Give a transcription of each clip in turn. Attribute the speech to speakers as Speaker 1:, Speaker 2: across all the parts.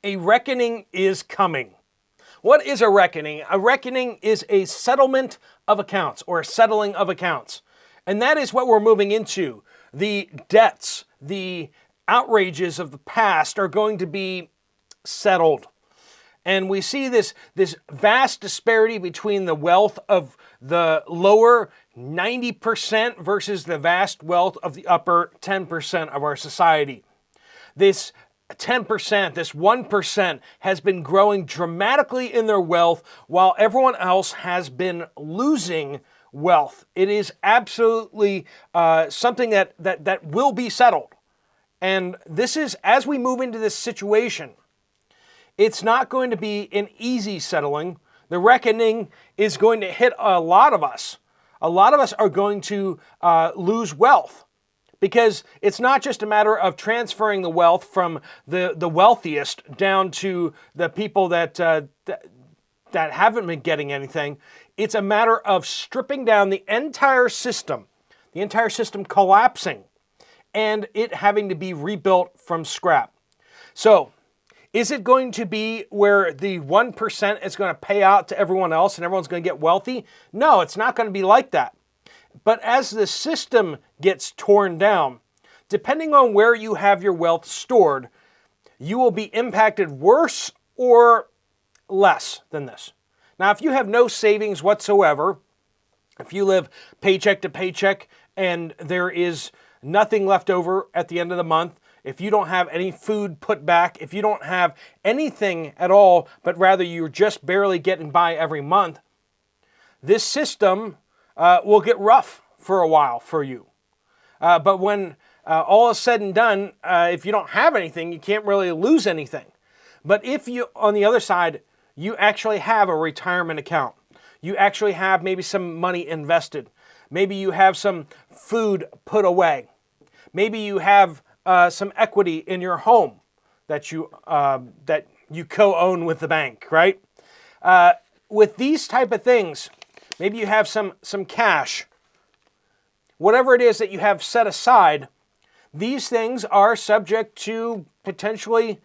Speaker 1: A reckoning is coming. What is a reckoning? A reckoning is a settlement of accounts or a settling of accounts. And that is what we're moving into. The debts, the outrages of the past are going to be settled. And we see this vast disparity between the wealth of the lower 90% versus the vast wealth of the upper 10% of our society. This 10%, this 1% has been growing dramatically in their wealth while everyone else has been losing wealth. It is absolutely something that will be settled. And this is, as we move into this situation, it's not going to be an easy settling. The reckoning is going to hit a lot of us. A lot of us are going to lose wealth because it's not just a matter of transferring the wealth from the wealthiest down to the people that haven't been getting anything. It's a matter of stripping down the entire system collapsing, and it having to be rebuilt from scrap. So, is it going to be where the 1% is going to pay out to everyone else and everyone's going to get wealthy? No, it's not going to be like that. But as the system gets torn down, depending on where you have your wealth stored, you will be impacted worse or less than this. Now, if you have no savings whatsoever, if you live paycheck to paycheck and there is nothing left over at the end of the month, if you don't have any food put back, if you don't have anything at all, but rather you're just barely getting by every month, this system will get rough for a while for you. But when all is said and done, if you don't have anything, you can't really lose anything. But if you, on the other side, you actually have a retirement account, you actually have maybe some money invested, maybe you have some food put away, maybe you have some equity in your home that you co-own with the bank, right? With these type of things, maybe you have some cash. Whatever it is that you have set aside, these things are subject to potentially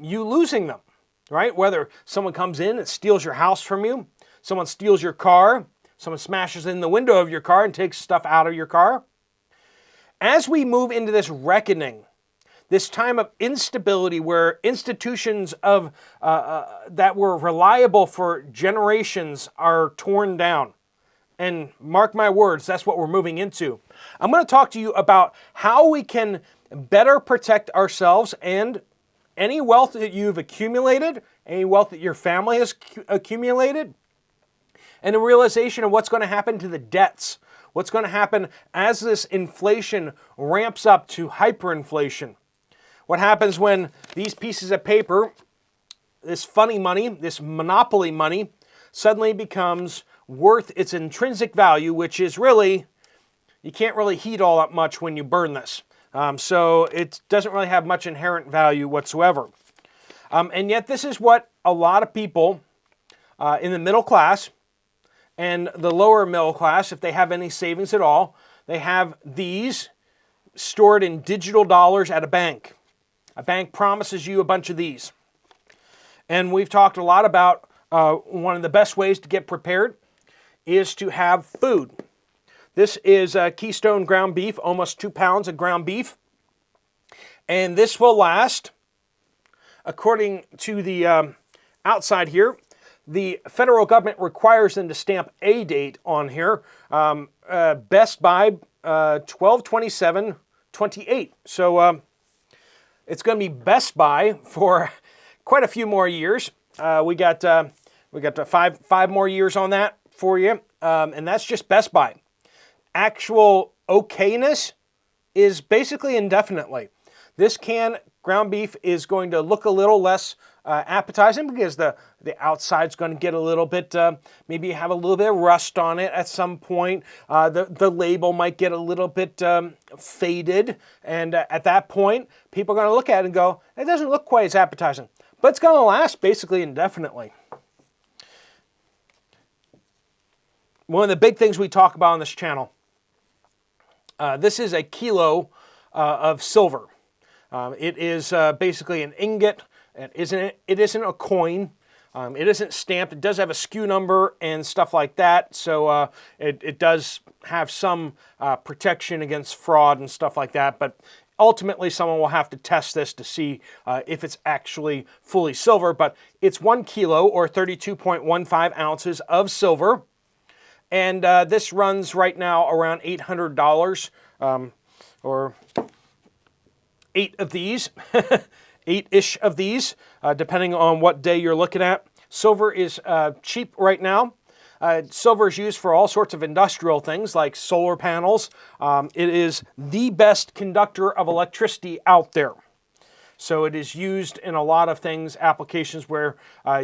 Speaker 1: you losing them, right? Whether someone comes in and steals your house from you, someone steals your car, someone smashes in the window of your car and takes stuff out of your car. As we move into this reckoning, this time of instability where institutions of that were reliable for generations are torn down, and mark my words, that's what we're moving into. I'm going to talk to you about how we can better protect ourselves and any wealth that you've accumulated, any wealth that your family has accumulated, and a realization of what's going to happen to the debts. What's going to happen as this inflation ramps up to hyperinflation? What happens when these pieces of paper, this funny money, this monopoly money, suddenly becomes worth its intrinsic value, which is really, you can't really heat all that much when you burn this. So it doesn't really have much inherent value whatsoever. And yet this is what a lot of people in the middle class and the lower middle class, if they have any savings at all, they have these stored in digital dollars at a bank. A bank promises you a bunch of these. And we've talked a lot about one of the best ways to get prepared is to have food. This is Keystone ground beef, almost 2 pounds of ground beef. And this will last, according to the outside here, the federal government requires them to stamp a date on here, Best by 12/27/28. So it's going to be Best by for quite a few more years. We got five more years on that for you, and that's just Best by. Actual okayness is basically indefinitely. This canned ground beef is going to look a little less appetizing because the outside's going to get a little bit, maybe have a little bit of rust on it at some point. The label might get a little bit faded, and at that point, people are going to look at it and go, it doesn't look quite as appetizing. But it's going to last basically indefinitely. One of the big things we talk about on this channel, this is a kilo of silver. It is basically an ingot It isn't a coin. It isn't stamped. It does have a SKU number and stuff like that. So it does have some protection against fraud and stuff like that. But ultimately, someone will have to test this to see if it's actually fully silver. But it's 1 kilo or 32.15 ounces of silver. And this runs right now around $800 or 8 of these. 8-ish of these, depending on what day you're looking at. Silver is cheap right now. Silver is used for all sorts of industrial things like solar panels. It is the best conductor of electricity out there. So it is used in a lot of things, applications where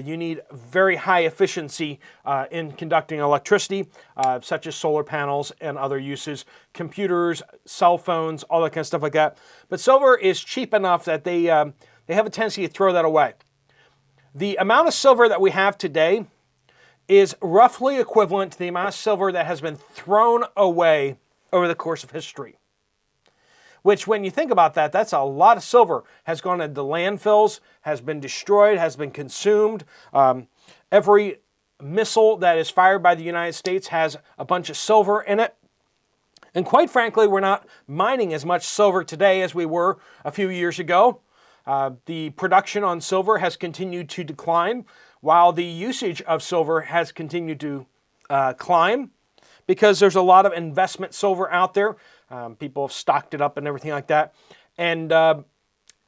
Speaker 1: you need very high efficiency in conducting electricity, such as solar panels and other uses, computers, cell phones, all that kind of stuff like that. But silver is cheap enough that they have a tendency to throw that away. The amount of silver that we have today is roughly equivalent to the amount of silver that has been thrown away over the course of history. Which, when you think about that, that's a lot of silver has gone into landfills, has been destroyed, has been consumed. Every missile that is fired by the United States has a bunch of silver in it. And quite frankly, we're not mining as much silver today as we were a few years ago. The production on silver has continued to decline, while the usage of silver has continued to climb, because there's a lot of investment silver out there. People have stocked it up and everything like that. And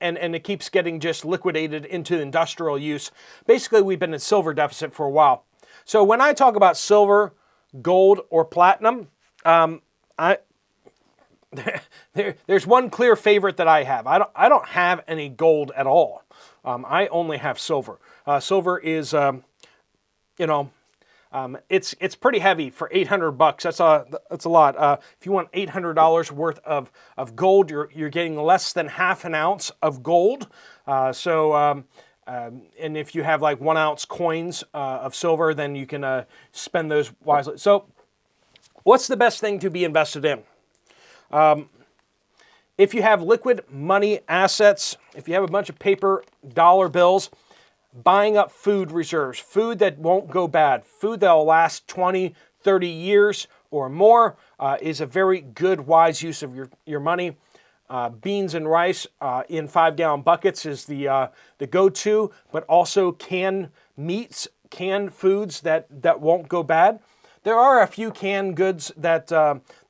Speaker 1: it keeps getting just liquidated into industrial use. Basically, we've been in silver deficit for a while. So when I talk about silver, gold, or platinum, there's one clear favorite that I have. I don't have any gold at all. I only have silver. Silver is, it's pretty heavy for $800. That's a lot. If you want $800 worth of gold, you're getting less than half an ounce of gold. And if you have like 1 ounce coins of silver, then you can spend those wisely. So, what's the best thing to be invested in? If you have liquid money assets, if you have a bunch of paper dollar bills, buying up food reserves, food that won't go bad, food that will last 20, 30 years or more is a very good, wise use of your money. Beans and rice in 5-gallon buckets is the go-to, but also canned meats, canned foods that won't go bad. There are a few canned goods that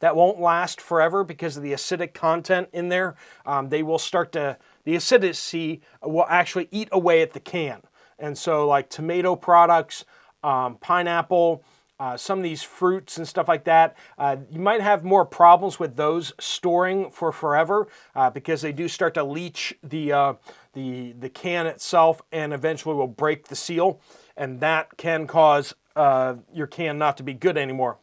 Speaker 1: won't last forever because of the acidic content in there. The acidity will actually eat away at the can. And so like tomato products, pineapple, some of these fruits and stuff like that, you might have more problems with those storing for forever because they do start to leach the can itself and eventually will break the seal. And that can cause your can not to be good anymore.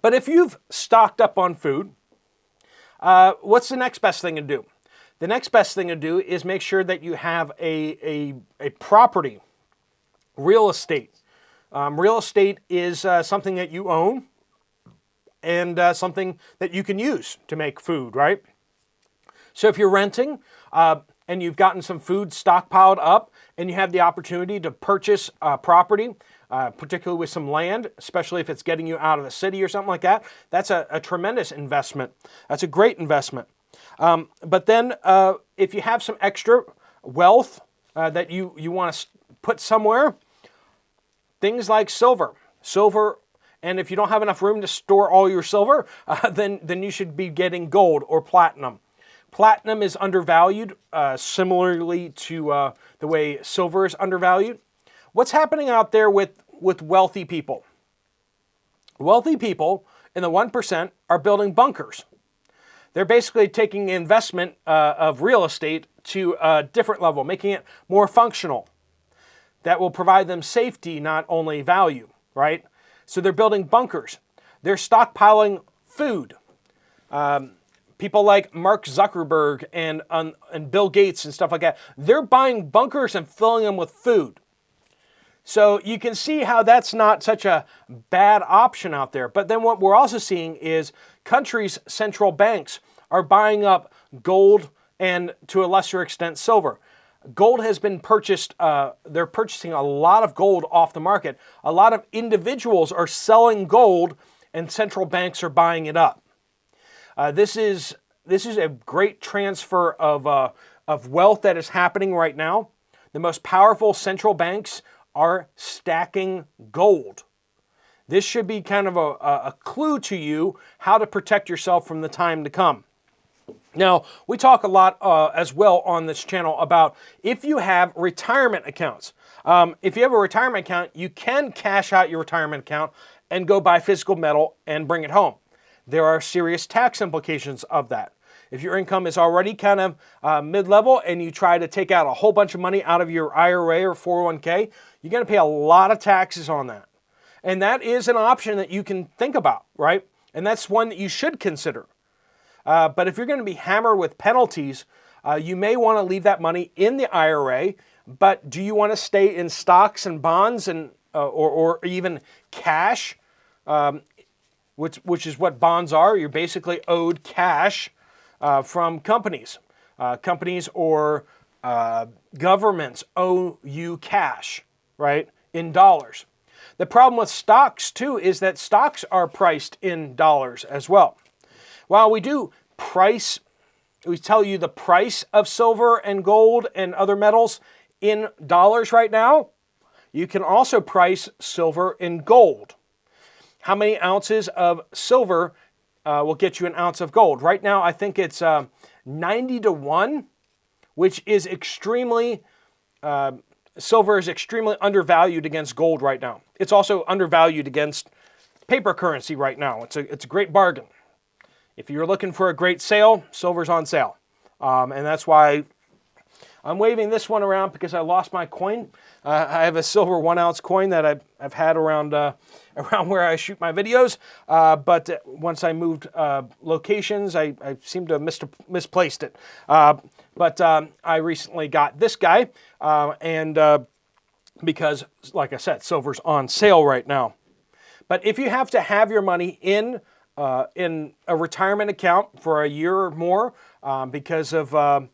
Speaker 1: But if you've stocked up on food, what's the next best thing to do? The next best thing to do is make sure that you have a property, real estate. Real estate is something that you own and something that you can use to make food, right? So if you're renting and you've gotten some food stockpiled up and you have the opportunity to purchase property, particularly with some land, especially if it's getting you out of the city or something like that, that's a tremendous investment. That's a great investment. But then if you have some extra wealth that you want to put somewhere, things like silver, and if you don't have enough room to store all your silver, then you should be getting gold or platinum. Platinum is undervalued, similarly to the way silver is undervalued. What's happening out there with wealthy people? Wealthy people in the 1% are building bunkers. They're basically taking the investment of real estate to a different level, making it more functional. That will provide them safety, not only value, right? So they're building bunkers. They're stockpiling food. People like Mark Zuckerberg and Bill Gates and stuff like that, they're buying bunkers and filling them with food. So you can see how that's not such a bad option out there. But then what we're also seeing is countries' central banks are buying up gold and to a lesser extent silver. gold has been purchased. They're purchasing a lot of gold off the market. A lot of individuals are selling gold, and central banks are buying it up. This is a great transfer of wealth that is happening right now. The most powerful central banks are stacking gold. This should be kind of a clue to you how to protect yourself from the time to come. Now, we talk a lot as well on this channel about if you have retirement accounts. If you have a retirement account, you can cash out your retirement account and go buy physical metal and bring it home. There are serious tax implications of that. If your income is already kind of mid-level and you try to take out a whole bunch of money out of your IRA or 401k, you're going to pay a lot of taxes on that. And that is an option that you can think about, right? And that's one that you should consider. But if you're going to be hammered with penalties, you may want to leave that money in the IRA. But do you want to stay in stocks and bonds and or even cash, which is what bonds are? You're basically owed cash from companies. Companies or governments owe you cash, right, in dollars. The problem with stocks, too, is that stocks are priced in dollars as well. While we tell you the price of silver and gold and other metals in dollars right now, you can also price silver in gold. How many ounces of silver will get you an ounce of gold? Right now, I think it's 90 to 1, which is extremely... silver is extremely undervalued against gold right now. It's also undervalued against paper currency right now. It's a great bargain. If you're looking for a great sale, silver's on sale. And that's why I'm waving this one around because I lost my coin. I have a silver 1 ounce coin that I've had around where I shoot my videos. But once I moved locations, I seem to have misplaced it. But I recently got this guy, because, like I said, silver's on sale right now. But if you have to have your money in a retirement account for a year or more because of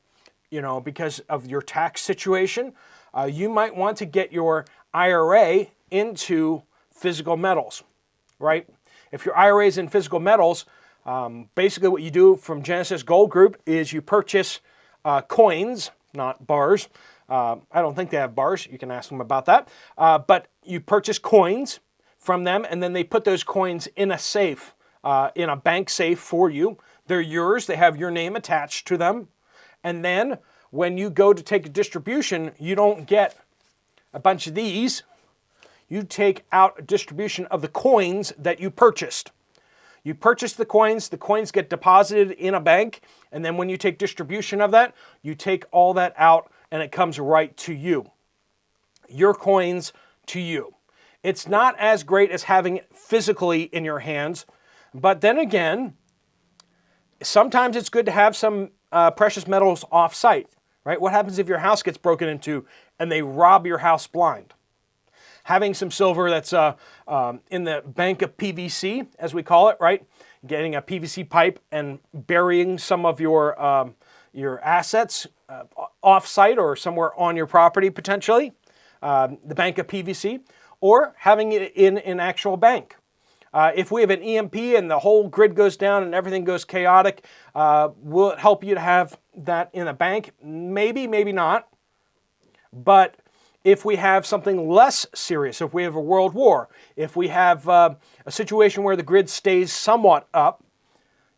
Speaker 1: your tax situation, you might want to get your IRA into physical metals, right? If your IRA is in physical metals, basically what you do from Genesis Gold Group is you purchase coins, not bars. I don't think they have bars. You can ask them about that. But you purchase coins from them, and then they put those coins in a safe, in a bank safe for you. They're yours. They have your name attached to them. And then when you go to take a distribution, you don't get a bunch of these. You take out a distribution of the coins that you purchased. You purchase the coins get deposited in a bank, and then when you take distribution of that, you take all that out and it comes right to you. Your coins to you. It's not as great as having it physically in your hands, but then again, sometimes it's good to have some precious metals off-site, right? What happens if your house gets broken into and they rob your house blind? Having some silver that's in the bank of PVC, as we call it, right? Getting a PVC pipe and burying some of your assets off-site or somewhere on your property potentially, the bank of PVC, or having it in an actual bank. If we have an EMP and the whole grid goes down and everything goes chaotic, will it help you to have that in a bank? Maybe, maybe not. But if we have something less serious, if we have a world war, if we have a situation where the grid stays somewhat up,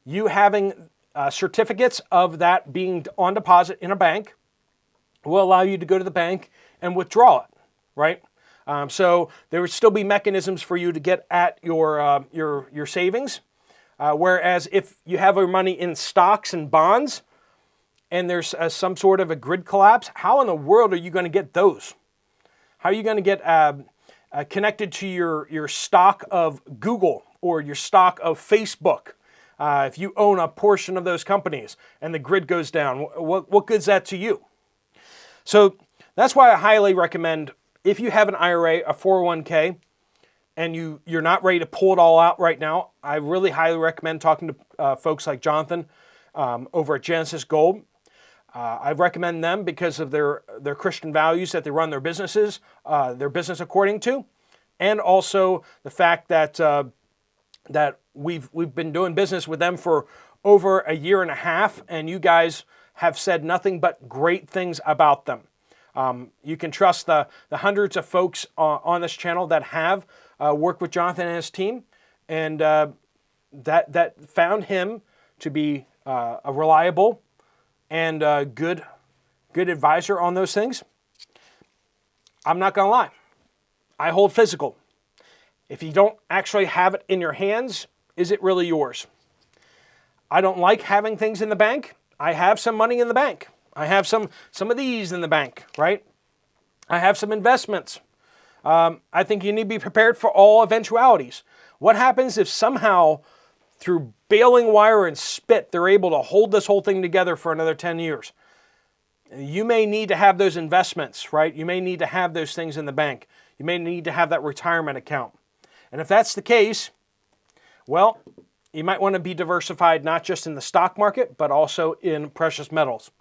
Speaker 1: you having certificates of that being on deposit in a bank will allow you to go to the bank and withdraw it, right? So there would still be mechanisms for you to get at your savings. Whereas if you have your money in stocks and bonds and there's some sort of a grid collapse, how in the world are you going to get those? How are you going to get connected to your stock of Google or your stock of Facebook? If you own a portion of those companies and the grid goes down, what good's that to you? So that's why I highly recommend, if you have an IRA, a 401k, and you're not ready to pull it all out right now, I really highly recommend talking to folks like Jonathan over at Genesis Gold. I recommend them because of their Christian values that they run their business according to, and also the fact that that we've been doing business with them for over a year and a half, and you guys have said nothing but great things about them. You can trust the hundreds of folks on this channel that have worked with Jonathan and his team, and that found him to be a reliable and good advisor on those things. I'm not going to lie. I hold physical. If you don't actually have it in your hands, is it really yours? I don't like having things in the bank. I have some money in the bank. I have some of these in the bank, right? I have some investments. I think you need to be prepared for all eventualities. What happens if somehow through baling wire and spit, they're able to hold this whole thing together for another 10 years? You may need to have those investments, right? You may need to have those things in the bank. You may need to have that retirement account. And if that's the case, well, you might want to be diversified not just in the stock market, but also in precious metals.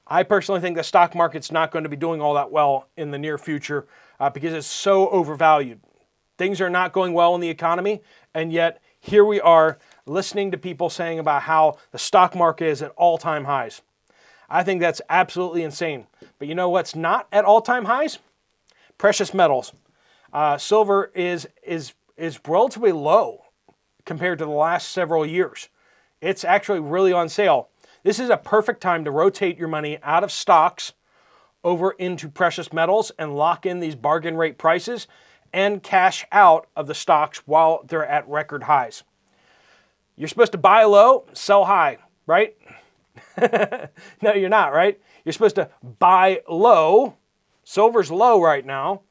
Speaker 1: I personally think the stock market's not going to be doing all that well in the near future because it's so overvalued. Things are not going well in the economy, and yet here we are listening to people saying about how the stock market is at all-time highs. I think that's absolutely insane. But you know what's not at all-time highs? Precious metals. Silver is relatively low compared to the last several years. It's actually really on sale. This is a perfect time to rotate your money out of stocks over into precious metals and lock in these bargain rate prices and cash out of the stocks while they're at record highs. You're supposed to buy low, sell high, right? No, you're not, right? You're supposed to buy low. Silver's low right now.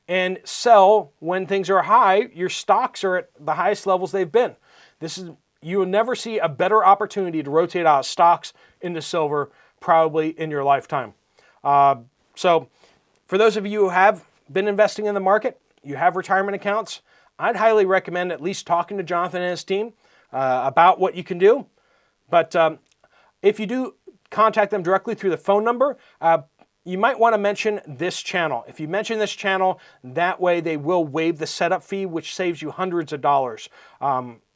Speaker 1: And sell when things are high. Your stocks are at the highest levels they've been. You will never see a better opportunity to rotate out of stocks into silver probably in your lifetime. So for those of you who have been investing in the market, you have retirement accounts, I'd highly recommend at least talking to Jonathan and his team about what you can do. But if you do contact them directly through the phone number, you might want to mention this channel. If you mention this channel, that way they will waive the setup fee, which saves you hundreds of dollars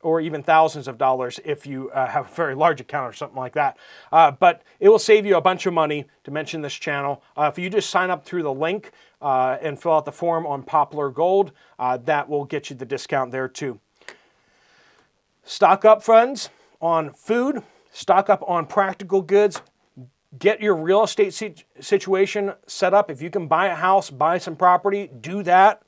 Speaker 1: or even thousands of dollars if you have a very large account or something like that. But it will save you a bunch of money to mention this channel. If you just sign up through the link and fill out the form on Poplar Gold, that will get you the discount there too. Stock up, friends, on food. Stock up on practical goods. Get your real estate situation set up. If you can buy a house, buy some property, do that.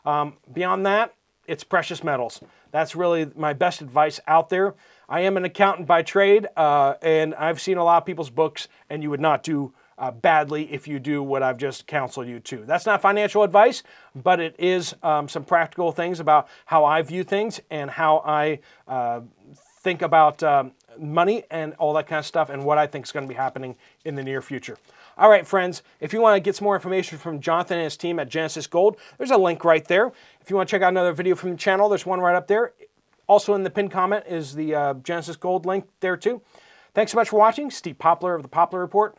Speaker 1: Beyond that, it's precious metals. That's really my best advice out there. I am an accountant by trade, and I've seen a lot of people's books, and you would not do badly if you do what I've just counseled you to. That's not financial advice, but it is some practical things about how I view things and how I think about money and all that kind of stuff and what I think is going to be happening in the near future. All right, friends, if you want to get some more information from Jonathan and his team at Genesis Gold, there's a link right there. If you want to check out another video from the channel, there's one right up there. Also in the pinned comment is the Genesis Gold link there too. Thanks so much for watching. Steve Poplar of the Poplar Report.